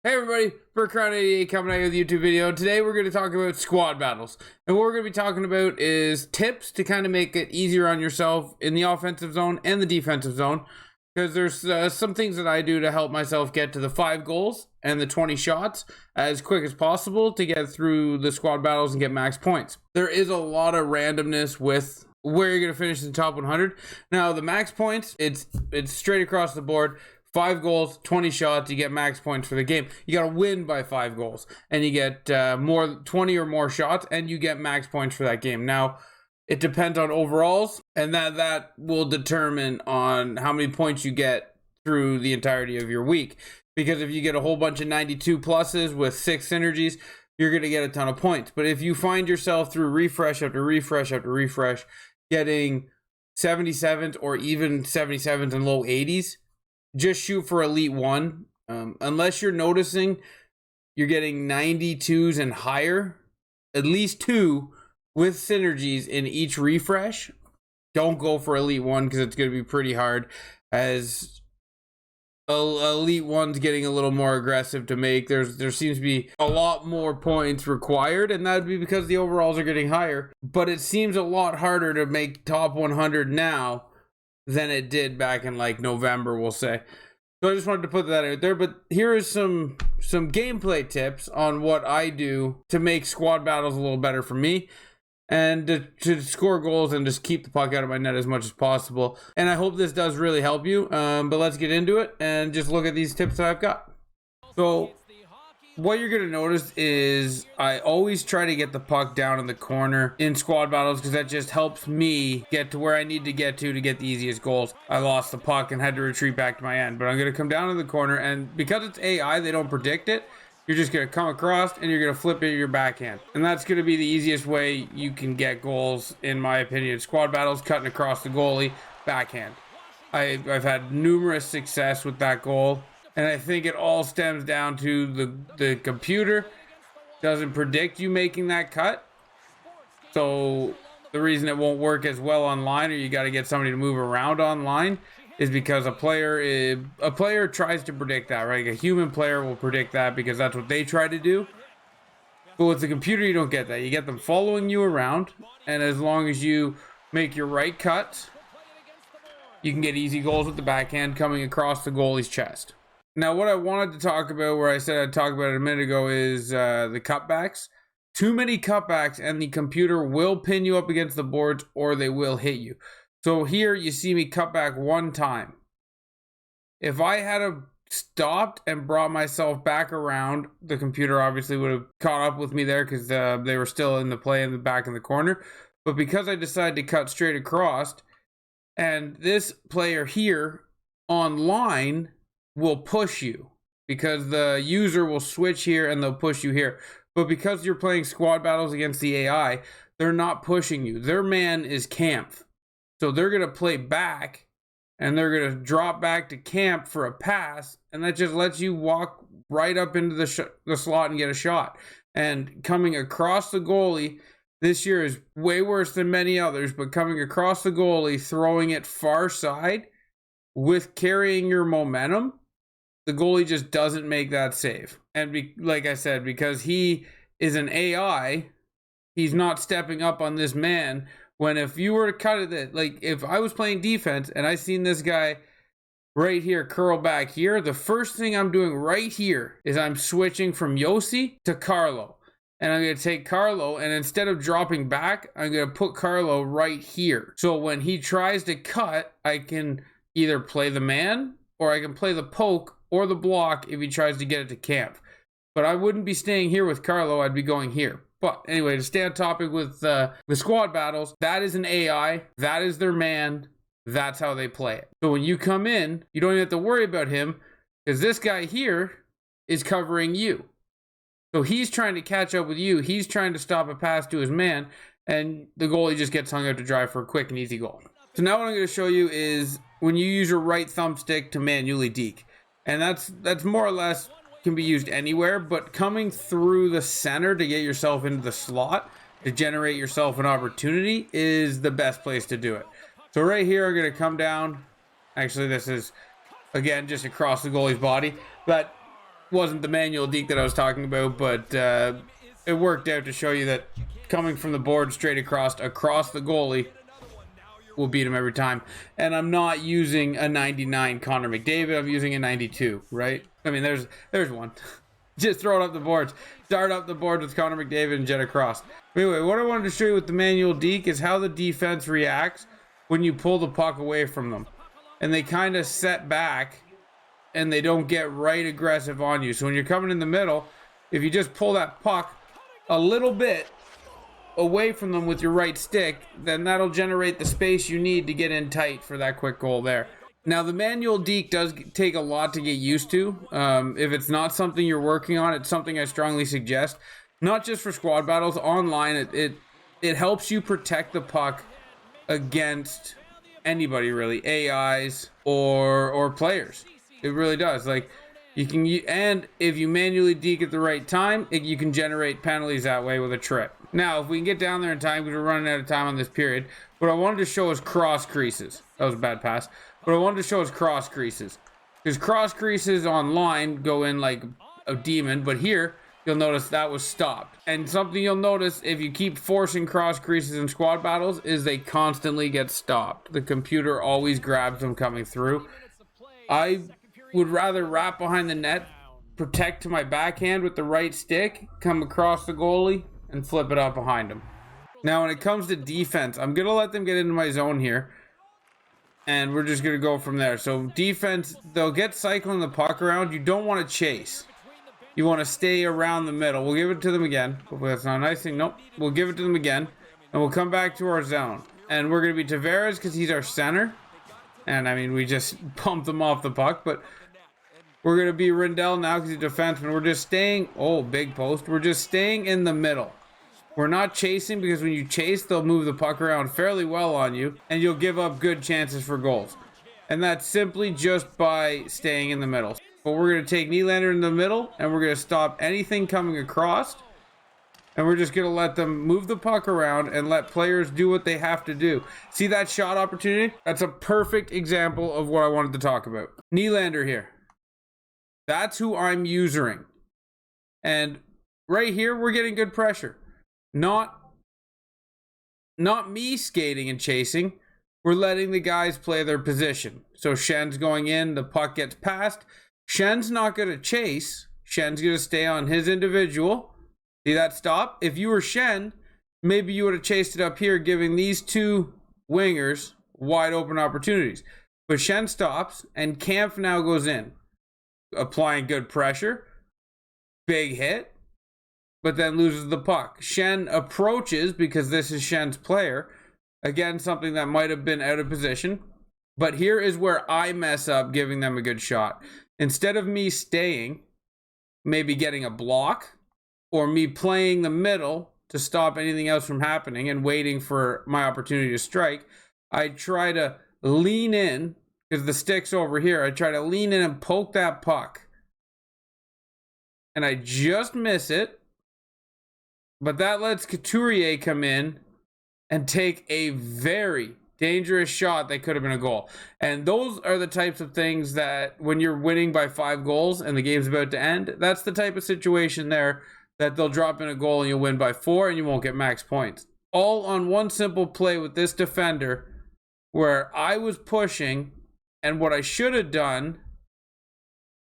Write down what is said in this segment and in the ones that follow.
Hey everybody, BurkCrown88 coming at you with a YouTube video. Today we're going to talk about squad battles. And what we're going to be talking about is tips to kind of make it easier on yourself in the offensive zone and the defensive zone. Because there's some things that I do to help myself get to the 5 goals and the 20 shots as quick as possible to get through the squad battles and get max points. There is a lot of randomness with where you're going to finish in the top 100. Now the max points, it's straight across the board. 5 goals, 20 shots, you get max points for the game. You got to win by 5 goals, and you get 20 or more shots, and you get max points for that game. Now, it depends on overalls, and that will determine on how many points you get through the entirety of your week. Because if you get a whole bunch of 92 pluses with 6 synergies, you're going to get a ton of points. But if you find yourself through refresh after refresh after refresh getting 77s or even 77s and low 80s, just shoot for Elite 1. Unless you're noticing you're getting 92s and higher, at least 2 with synergies in each refresh, don't go for Elite 1 because it's going to be pretty hard, as Elite 1's getting a little more aggressive to make. There seems to be a lot more points required, and that would be because the overalls are getting higher. But it seems a lot harder to make top 100 now than it did back in like November, we'll say. So I just wanted to put that out there. But here is some gameplay tips on what I do to make squad battles a little better for me, and to score goals and just keep the puck out of my net as much as possible. And I hope this does really help you. But let's get into it and just look at these tips that I've got. So what you're going to notice is I always try to get the puck down in the corner in squad battles, because that just helps me get to where I need to get the easiest goals. I lost the puck and had to retreat back to my end, but I'm going to come down in the corner, and because it's AI, they don't predict it. You're just going to come across and you're going to flip it to your backhand. And that's going to be the easiest way you can get goals, in my opinion. Squad battles, cutting across the goalie, backhand. I've had numerous success with that goal. And I think it all stems down to the computer doesn't predict you making that cut. So the reason it won't work as well online, or you got to get somebody to move around online, is because a player tries to predict that, right? A human player will predict that because that's what they try to do. But with the computer, you don't get that. You get them following you around, and as long as you make your right cuts, you can get easy goals with the backhand coming across the goalie's chest. Now, what I wanted to talk about, where I said I'd talk about it a minute ago, is the cutbacks. Too many cutbacks and the computer will pin you up against the boards, or they will hit you. So here you see me cut back 1 time. If I had stopped and brought myself back around, the computer obviously would have caught up with me there, because they were still in the play in the back in the corner. But because I decided to cut straight across, and this player here online will push you, because the user will switch here and they'll push you here. But because you're playing squad battles against the AI, they're not pushing you. Their man is camp. So they're going to play back, and they're going to drop back to camp for a pass, and that just lets you walk right up into the slot and get a shot. And coming across the goalie this year is way worse than many others, but coming across the goalie, throwing it far side with carrying your momentum, the goalie just doesn't make that save. And like I said, because he is an AI, he's not stepping up on this man. When if you were to cut it, like if I was playing defense and I seen this guy right here curl back here, the first thing I'm doing right here is I'm switching from Yossi to Carlo. And I'm going to take Carlo, and instead of dropping back, I'm going to put Carlo right here. So when he tries to cut, I can either play the man, or I can play the poke or the block if he tries to get it to camp. But I wouldn't be staying here with Carlo, I'd be going here. But anyway, to stay on topic with the squad battles, that is an AI, that is their man, that's how they play it. So when you come in, you don't even have to worry about him, because this guy here is covering you. So he's trying to catch up with you, he's trying to stop a pass to his man, and the goalie just gets hung out to dry for a quick and easy goal. So now what I'm going to show you is when you use your right thumbstick to manually deke. And that's more or less can be used anywhere, but coming through the center to get yourself into the slot, to generate yourself an opportunity, is the best place to do it. So right here, I'm going to come down. Actually, this is, again, just across the goalie's body. But wasn't the manual deke that I was talking about, but it worked out to show you that coming from the board straight across the goalie will beat him every time. And I'm not using a 99 Connor McDavid. I'm using a 92, right? I mean, there's one. Just throw it up the boards. Dart up the board with Connor McDavid and jet across. Anyway, what I wanted to show you with the manual deke is how the defense reacts when you pull the puck away from them. And they kind of set back and they don't get right aggressive on you. So when you're coming in the middle, if you just pull that puck a little bit away from them with your right stick, then that'll generate the space you need to get in tight for that quick goal there. Now, the manual deke does take a lot to get used to. If it's not something you're working on, it's something I strongly suggest. Not just for squad battles, online, it helps you protect the puck against anybody really, AIs or players. It really does. Like, you can, and if you manually deke at the right time, you can generate penalties that way with a trip. Now, if we can get down there in time, because we're running out of time on this period, what I wanted to show is cross creases. That was a bad pass. What I wanted to show is cross creases. Because cross creases online go in like a demon, but here, you'll notice that was stopped. And something you'll notice if you keep forcing cross creases in squad battles is they constantly get stopped. The computer always grabs them coming through. I would rather wrap behind the net, protect to my backhand with the right stick, come across the goalie, and flip it up behind him. Now, when it comes to defense, I'm going to let them get into my zone here, and we're just going to go from there. So defense, they'll get cycling the puck around. You don't want to chase. You want to stay around the middle. We'll give it to them again. Hopefully that's not a nice thing. Nope. We'll give it to them again, and we'll come back to our zone. And we're going to be Tavares because he's our center. And, I mean, we just pumped them off the puck, but we're going to be Rindell now because he's a defenseman. We're just staying, oh, big post. We're just staying in the middle. We're not chasing because when you chase, they'll move the puck around fairly well on you, and you'll give up good chances for goals. And that's simply just by staying in the middle. But we're going to take Nylander in the middle, and we're going to stop anything coming across. And we're just going to let them move the puck around and let players do what they have to do. See that shot opportunity? That's a perfect example of what I wanted to talk about. Nylander here. That's who I'm using. And right here, we're getting good pressure. Not me skating and chasing. We're letting the guys play their position. So Schen's going in, the puck gets passed. Schen's not going to chase. Schen's going to stay on his individual. See that stop? If you were Schenn, maybe you would have chased it up here, giving these two wingers wide open opportunities. But Schenn stops, and Kampf now goes in, applying good pressure. Big hit. But then loses the puck. Schenn approaches because this is Schen's player. Again, something that might have been out of position. But here is where I mess up giving them a good shot. Instead of me staying, maybe getting a block, or me playing the middle to stop anything else from happening and waiting for my opportunity to strike, I try to lean in, because the stick's over here. I try to lean in and poke that puck. And I just miss it. But that lets Couturier come in and take a very dangerous shot that could have been a goal. And those are the types of things that when you're winning by 5 goals and the game's about to end, that's the type of situation there that they'll drop in a goal and you'll win by 4 and you won't get max points. All on one simple play with this defender where I was pushing, and what I should have done,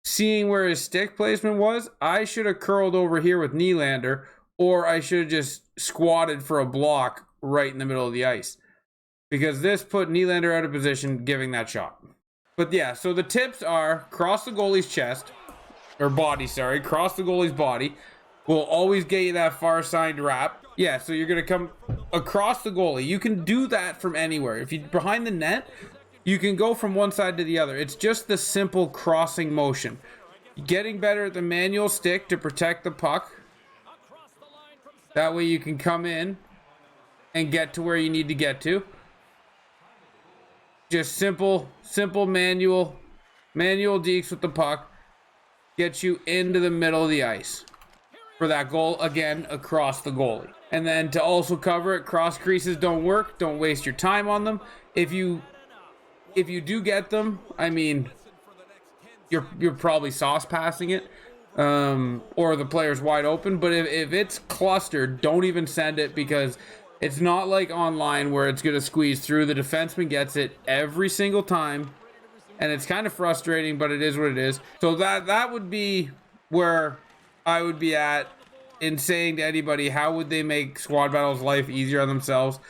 seeing where his stick placement was, I should have curled over here with Nylander, or I should have just squatted for a block right in the middle of the ice. Because this put Nylander out of position giving that shot. But yeah, so the tips are cross the goalie's chest, or body, sorry, cross the goalie's body. We'll always get you that far signed wrap. Yeah, so you're going to come across the goalie. You can do that from anywhere. If you're behind the net, you can go from one side to the other. It's just the simple crossing motion. Getting better at the manual stick to protect the puck. That way you can come in and get to where you need to get to. Just simple manual dekes with the puck. Get you into the middle of the ice. For that goal, again, across the goalie. And then to also cover it, cross creases don't work. Don't waste your time on them. If you do get them, I mean, you're probably sauce passing it. or the player's wide open. But if it's clustered, don't even send it, because it's not like online where it's going to squeeze through. The defenseman gets it every single time, and it's kind of frustrating, but it is what it is. So that would be where I would be at in saying to anybody, how would they make Squad Battles life easier on themselves?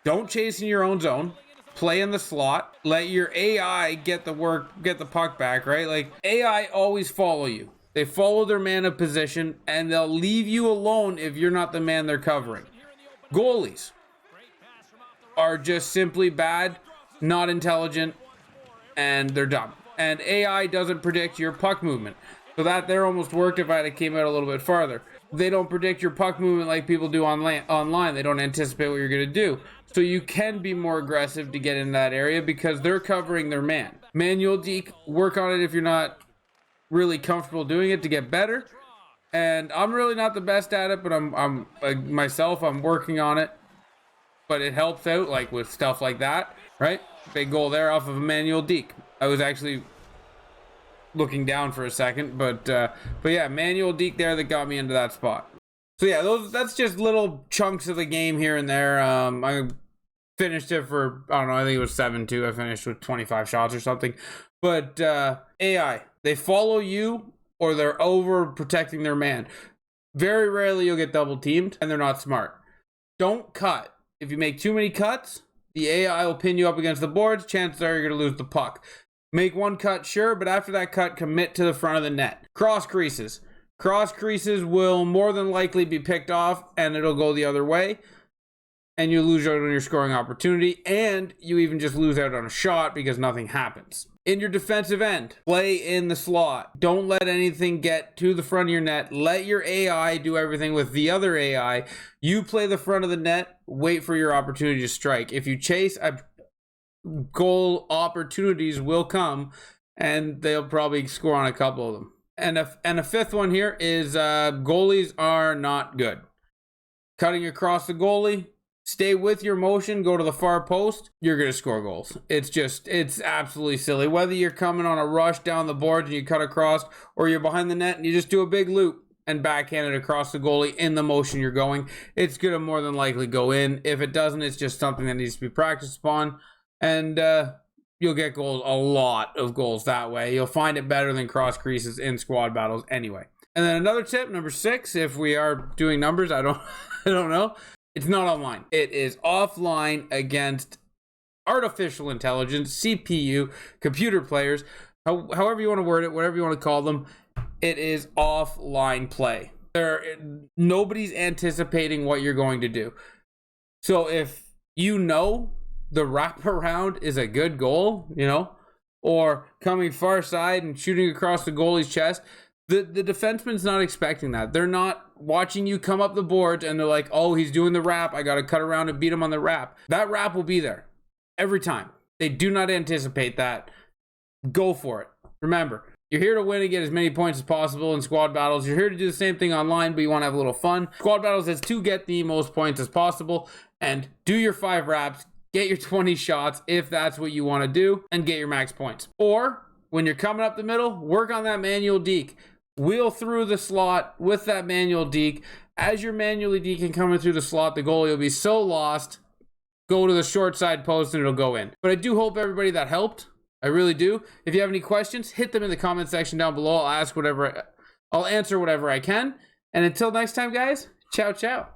Don't chase in your own zone. Play in the slot. Let your AI get the puck back, right? Like, AI always follow you. They follow their man of position, and they'll leave you alone if you're not the man they're covering. Goalies are just simply bad, not intelligent, and they're dumb. And AI doesn't predict your puck movement. So that there almost worked if I had came out a little bit farther. They don't predict your puck movement like people do online. They don't anticipate what you're going to do. So you can be more aggressive to get in that area because they're covering their man. Manual deke, work on it if you're not really comfortable doing it to get better. And I'm really not the best at it, but I'm working on it. But it helps out, like with stuff like that, right? Big goal there off of a manual deke. I was actually looking down for a second, but yeah, manual deke there that got me into that spot. So yeah, that's just little chunks of the game here and there. I finished it for, I don't know, I think it was 7-2. I finished with 25 shots or something. But AI, they follow you or they're over protecting their man. Very rarely you'll get double teamed, and they're not smart. Don't cut. If you make too many cuts, the AI will pin you up against the boards. Chances are you're going to lose the puck. Make one cut, sure, but after that cut, commit to the front of the net. Cross creases. Cross creases will more than likely be picked off, and it'll go the other way. And you lose out on your scoring opportunity, and you even just lose out on a shot because nothing happens. In your defensive end, play in the slot. Don't let anything get to the front of your net. Let your AI do everything with the other AI. You play the front of the net, wait for your opportunity to strike. If you chase, goal opportunities will come, and they'll probably score on a couple of them. And a fifth one here is goalies are not good. Cutting across the goalie, stay with your motion, go to the far post, you're going to score goals. It's absolutely silly. Whether you're coming on a rush down the boards and you cut across, or you're behind the net and you just do a big loop and backhand it across the goalie in the motion you're going, it's going to more than likely go in. If it doesn't, it's just something that needs to be practiced upon. And you'll get goals, a lot of goals that way. You'll find it better than cross creases in squad battles anyway. And then another tip, number 6, if we are doing numbers, I don't know. It's not online. It is offline against artificial intelligence, CPU, computer players, however you want to word it, whatever you want to call them. It is offline play. Nobody's anticipating what you're going to do. So if you know the wraparound is a good goal, or coming far side and shooting across the goalie's chest, the defenseman's not expecting that. They're not watching you come up the boards and they're like, oh, he's doing the wrap. I got to cut around and beat him on the wrap. That wrap will be there every time. They do not anticipate that. Go for it. Remember, you're here to win and get as many points as possible in squad battles. You're here to do the same thing online, but you want to have a little fun. Squad battles is to get the most points as possible and do your 5 wraps. Get your 20 shots if that's what you want to do, and get your max points. Or when you're coming up the middle, work on that manual deke. Wheel through the slot with that manual deke. As you're manually deking coming through the slot, the goalie will be so lost. Go to the short side post and it'll go in. But I do hope everybody that helped. I really do. If you have any questions, hit them in the comment section down below. I'll answer whatever I can. And until next time, guys, ciao, ciao.